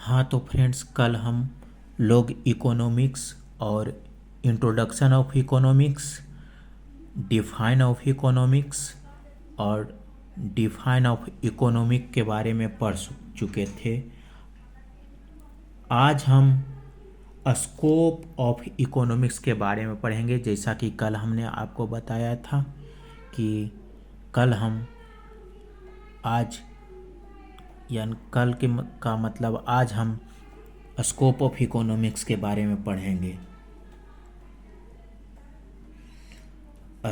हाँ तो फ्रेंड्स, कल हम लोग इकोनॉमिक्स और introduction of economics, define of economics और डिफाइन ऑफ इकोनॉमिक के बारे में पढ़ चुके थे। आज हम स्कोप ऑफ इकोनॉमिक्स के बारे में पढ़ेंगे। जैसा कि कल हमने आपको बताया था कि कल हम आज यानी कल के का मतलब आज हम स्कोप ऑफ इकोनॉमिक्स के बारे में पढ़ेंगे।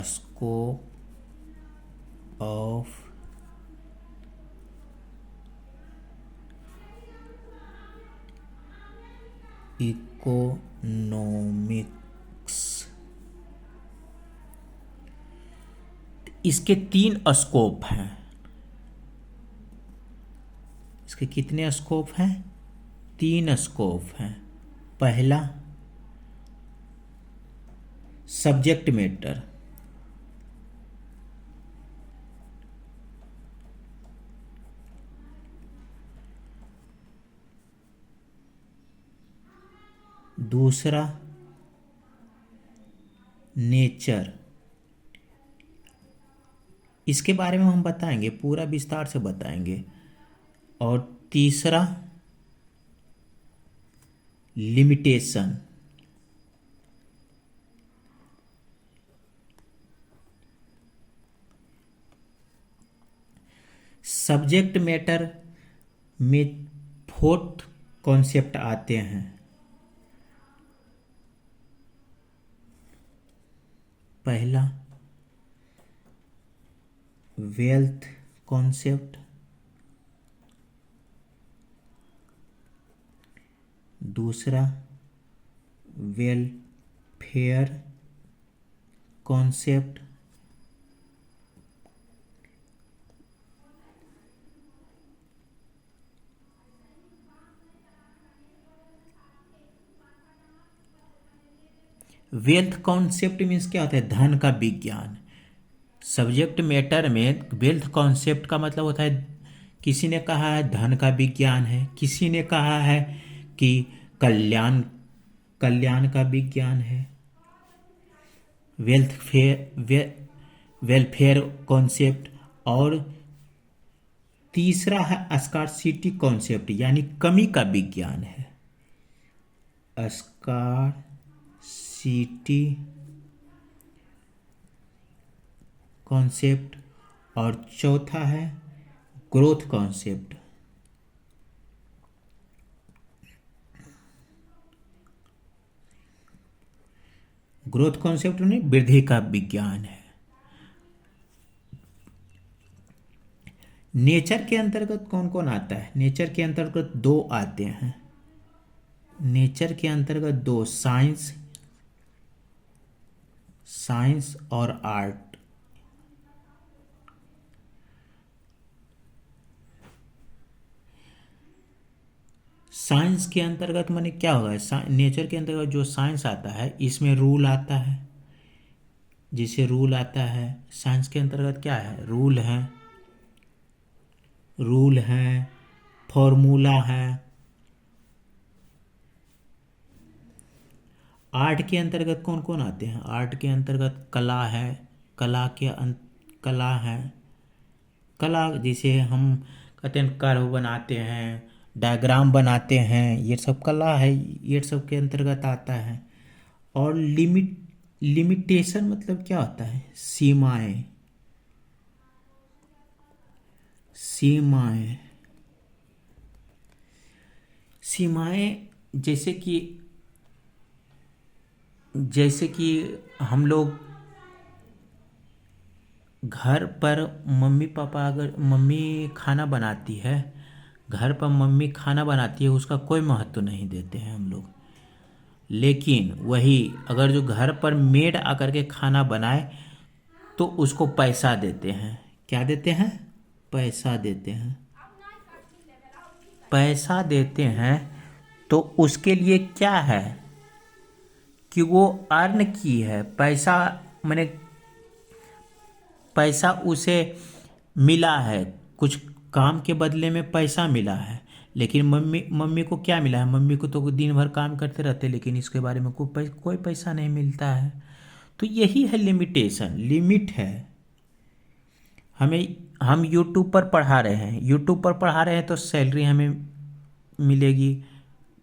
Scope of economics. इसके 3 स्कोप हैं। इसके कितने स्कोप हैं? 3 स्कोप हैं। पहला सब्जेक्ट मैटर, दूसरा नेचर, इसके बारे में हम बताएंगे, पूरा विस्तार से बताएंगे, और तीसरा लिमिटेशन। सब्जेक्ट मैटर में 4 कॉन्सेप्ट आते हैं। पहला वेल्थ कॉन्सेप्ट, दूसरा welfare concept, wealth concept means क्या होता है? धन का विज्ञान। सब्जेक्ट मैटर में वेल्थ कॉन्सेप्ट का मतलब होता है, किसी ने कहा है धन का विज्ञान है, किसी ने कहा है कि कल्याण का विज्ञान है। वेलफेयर कॉन्सेप्ट, और तीसरा है स्कार्सिटी कॉन्सेप्ट, यानी कमी का विज्ञान है। स्कार्सिटी कॉन्सेप्ट, और चौथा है ग्रोथ कॉन्सेप्ट। ग्रोथ कॉन्सेप्ट में वृद्धि का विज्ञान है। नेचर के अंतर्गत कौन कौन आता है? नेचर के अंतर्गत 2 आते हैं। नेचर के अंतर्गत 2, साइंस और आर्ट। साइंस के अंतर्गत माने क्या होगा? नेचर के अंतर्गत जो साइंस आता है, इसमें रूल आता है। जिसे रूल आता है, साइंस के अंतर्गत क्या है? रूल है, फॉर्मूला है। आर्ट के अंतर्गत कौन कौन आते हैं? आर्ट के अंतर्गत कला है। कला है, कला जिसे हम कहते हैं कर्व बनाते हैं, डायग्राम बनाते हैं, ये सब कला है, ये सब के अंतर्गत आता है। और लिमिटेशन मतलब क्या होता है? सीमाएं। जैसे कि हम लोग घर पर मम्मी खाना बनाती है, घर पर मम्मी खाना बनाती है, उसका कोई महत्व नहीं देते हैं हम लोग। लेकिन वही अगर जो घर पर मेड आकर के खाना बनाए तो उसको पैसा देते हैं। क्या देते हैं? पैसा देते हैं। पैसा देते हैं तो उसके लिए क्या है कि वो अर्न की है। पैसा मैंने पैसा उसे मिला है, कुछ काम के बदले में पैसा मिला है। लेकिन मम्मी मम्मी को क्या मिला है? मम्मी को तो दिन भर काम करते रहते, लेकिन इसके बारे में कोई पैसा नहीं मिलता है। तो यही है लिमिटेशन, लिमिट है। हमें हम यूट्यूब पर पढ़ा रहे हैं, यूट्यूब पर पढ़ा रहे हैं तो सैलरी हमें मिलेगी,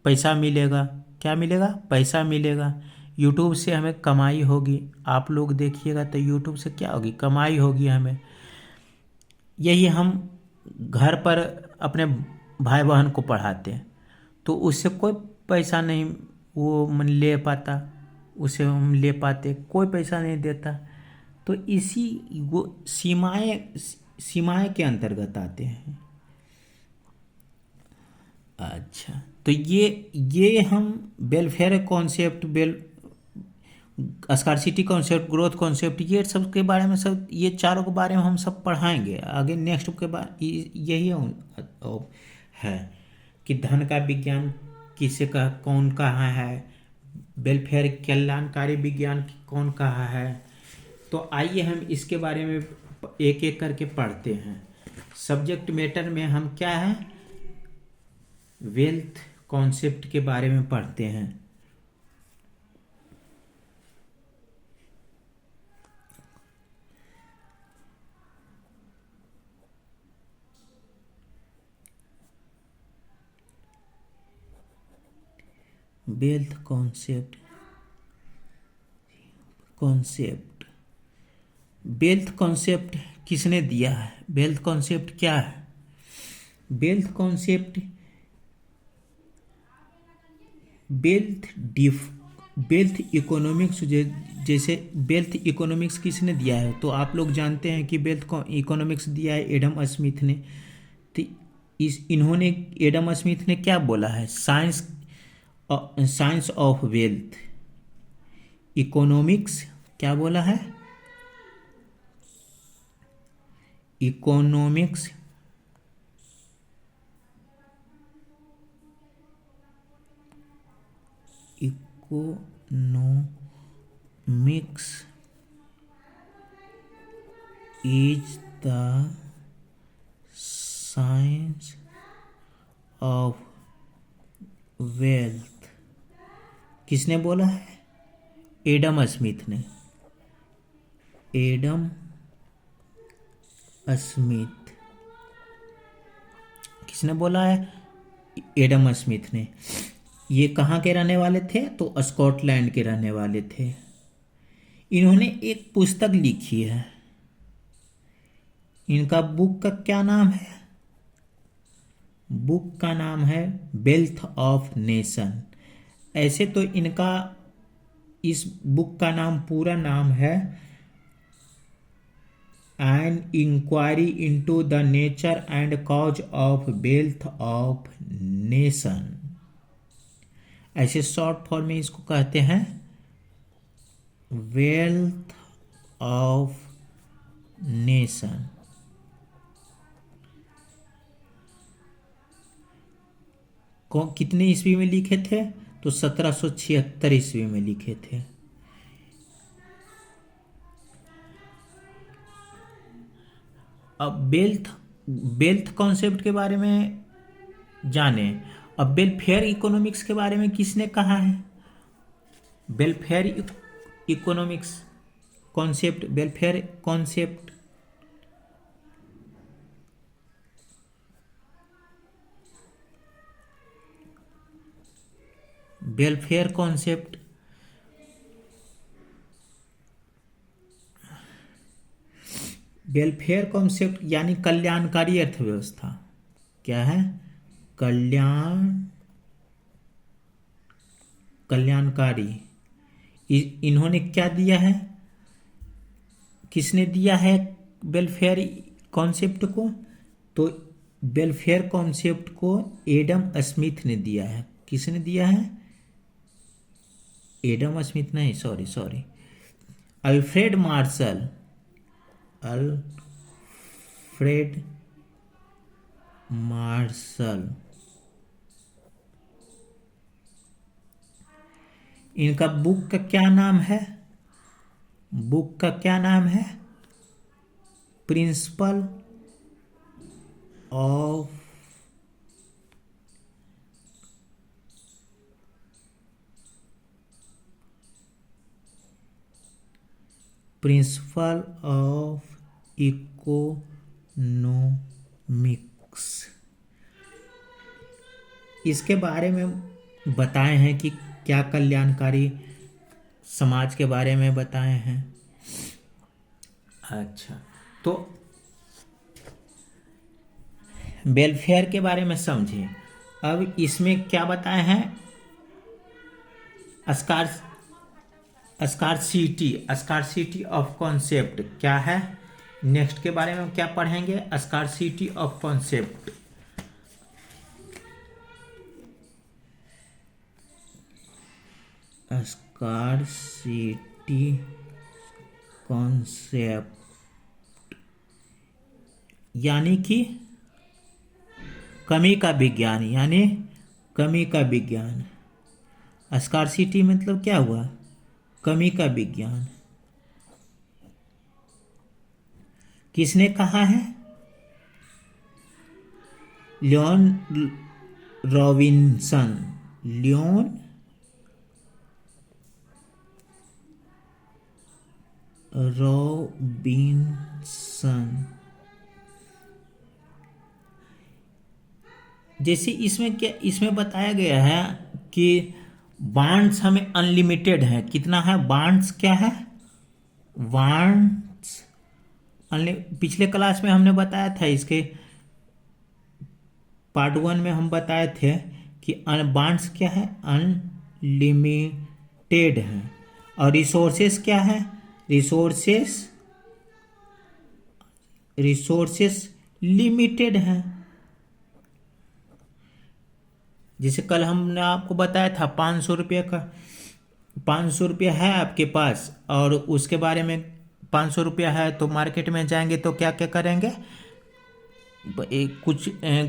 पैसा मिलेगा। क्या मिलेगा? पैसा मिलेगा। यूट्यूब से हमें कमाई होगी। आप लोग देखिएगा तो यूट्यूब से क्या होगी? कमाई होगी हमें। यही हम घर पर अपने भाई बहन को पढ़ाते हैं तो उससे कोई पैसा नहीं वो मन ले पाता, उसे हम ले पाते, कोई पैसा नहीं देता। तो इसी वो सीमाएं के अंतर्गत आते हैं। अच्छा, तो ये हम welfare concept, scarcity concept, growth concept, ये सब के बारे में, सब ये चारों के बारे में हम सब पढ़ाएंगे आगे नेक्स्ट के बाद। यही है कि धन का विज्ञान किसे कौन कहा है, वेलफेयर कल्याणकारी विज्ञान कौन कहा है। तो आइए हम इसके बारे में एक एक करके पढ़ते हैं। सब्जेक्ट मैटर में हम क्या है, वेल्थ कॉन्सेप्ट के बारे में पढ़ते हैं। वेल्थ कॉन्सेप्ट, वेल्थ कॉन्सेप्ट किसने दिया है? वेल्थ कॉन्सेप्ट क्या है? वेल्थ कॉन्सेप्ट, वेल्थ इकोनॉमिक्स, जैसे वेल्थ इकोनॉमिक्स किसने दिया है? तो आप लोग जानते हैं कि वेल्थ इकोनॉमिक्स दिया है एडम स्मिथ ने। तो इन्होंने, एडम स्मिथ ने क्या बोला है? साइंस ऑफ वेल्थ, इकोनॉमिक्स क्या बोला है? Economics is the science of wealth. किसने बोला है? एडम स्मिथ ने। एडम स्मिथ, किसने बोला है? एडम स्मिथ ने। ये कहाँ के रहने वाले थे? तो स्कॉटलैंड के रहने वाले थे। इन्होंने एक पुस्तक लिखी है, इनका बुक का क्या नाम है? बुक का नाम है वेल्थ ऑफ नेशन। ऐसे तो इनका, इस बुक का नाम, पूरा नाम है an inquiry into the nature and cause of wealth of nation. ऐसे शॉर्ट फॉर्म में इसको कहते हैं वेल्थ ऑफ नेशन। कितने ईस्वी में लिखे थे? तो 1776 ईस्वी में लिखे थे। अब वेल्थ कॉन्सेप्ट के बारे में जाने। अब वेलफेयर इकोनॉमिक्स के बारे में किसने कहा है? Welfare economics concept, welfare concept, welfare concept, welfare concept यानी कल्याणकारी अर्थव्यवस्था। क्या है? कल्याणकारी। इन्होंने क्या दिया है? किसने दिया है वेलफेयर कॉन्सेप्ट को? तो वेलफेयर कॉन्सेप्ट को एडम स्मिथ ने दिया है। किसने दिया है? एडम स्मिथ नहीं, sorry, Alfred Marshall. Alfred Marshall, इनका बुक का क्या नाम है? बुक का क्या नाम है? Principle of principle of economics, इसके बारे में बताए हैं कि क्या कल्याणकारी समाज के बारे में बताए हैं। अच्छा, तो वेलफेयर के बारे में समझिए। अब इसमें क्या बताए हैं, स्कार्सिटी ऑफ कॉन्सेप्ट क्या है। नेक्स्ट के बारे में क्या पढ़ेंगे, scarcity of concept. Scarcity concept यानी कि कमी का विज्ञान, यानी कमी का विज्ञान। स्कार्सिटी मतलब क्या हुआ, कमी का विज्ञान। किसने कहा है, लियोन रॉबिन्सन। Leone Robinson. जैसे इसमें क्या, इसमें बताया गया है कि बांड्स हमें अनलिमिटेड है। कितना है बांड्स, क्या है बांड्स। पिछले क्लास में हमने बताया था, इसके पार्ट 1 में हम बताए थे कि बांड्स क्या है, अनलिमिटेड है। और रिसोर्सेस क्या है, रिसोर्सेस लिमिटेड है। जैसे कल हमने आपको बताया था 500 रुपये का, 500 रुपया है आपके पास और उसके बारे में 500 रुपया है, तो मार्केट में जाएंगे तो क्या क्या करेंगे,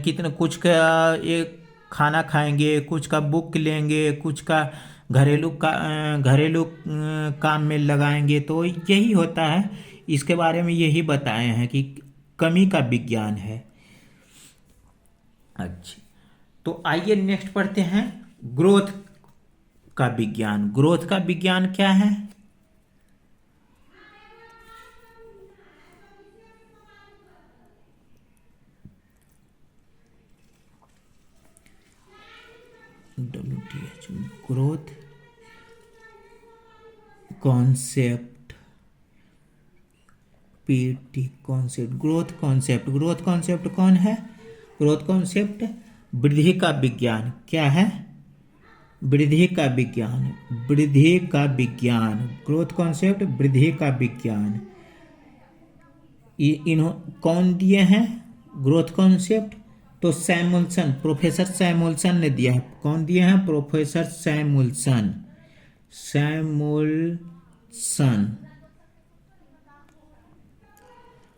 कितना कुछ का एक खाना खाएंगे, कुछ का बुक लेंगे, कुछ का घरेलू काम में लगाएंगे। तो यही होता है, इसके बारे में यही बताए हैं कि कमी का विज्ञान है। अच्छा, तो आइए नेक्स्ट पढ़ते हैं ग्रोथ का विज्ञान। ग्रोथ का विज्ञान क्या है, WTH growth concept, PT concept. Growth concept कौन है, ग्रोथ कॉन्सेप्ट वृद्धि का विज्ञान। क्या है, वृद्धि का विज्ञान, वृद्धि का विज्ञान। ग्रोथ कॉन्सेप्ट वृद्धि का विज्ञान। कौन दिए हैं ग्रोथ कॉन्सेप्ट, तो सैमुअल्सन, प्रोफेसर सैमुअल्सन ने दिया है। कौन दिए हैं, प्रोफेसर सैमुअल्सन।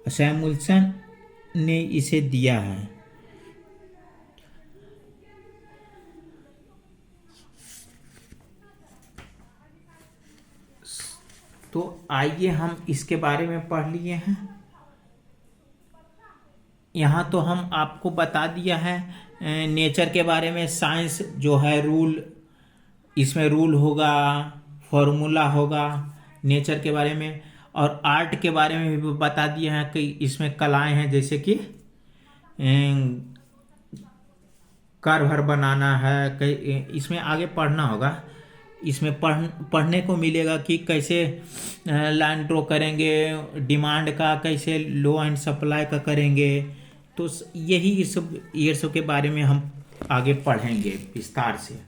सैमुअल्सन ने इसे दिया है। तो आइए हम इसके बारे में पढ़ लिए हैं। यहाँ तो हम आपको बता दिया है नेचर के बारे में। साइंस जो है रूल, इसमें रूल होगा, फॉर्मूला होगा नेचर के बारे में। और आर्ट के बारे में भी बता दिए हैं कि इसमें कलाएं हैं, जैसे कि कार बनाना है। इसमें आगे पढ़ना होगा, इसमें पढ़ने को मिलेगा कि कैसे लाइन ड्रॉ करेंगे, डिमांड का कैसे लो एंड सप्लाई का करेंगे। तो यही ये सब के बारे में हम आगे पढ़ेंगे विस्तार से।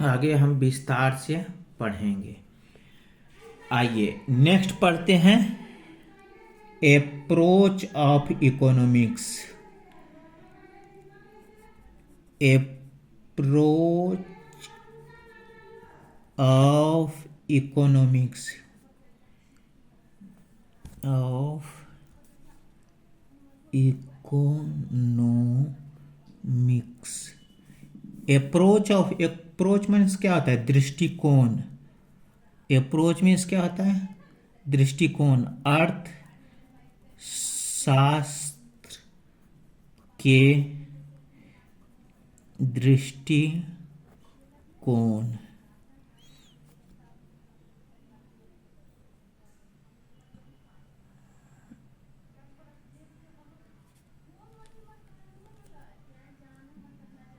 आगे हम विस्तार से पढ़ेंगे। आइए नेक्स्ट पढ़ते हैं approach of economics. Approach of economics, approach means क्या होता है, दृष्टिकोण। अप्रोच मीन्स क्या होता है, दृष्टिकोण। अर्थ शास्त्र के दृष्टिकोण।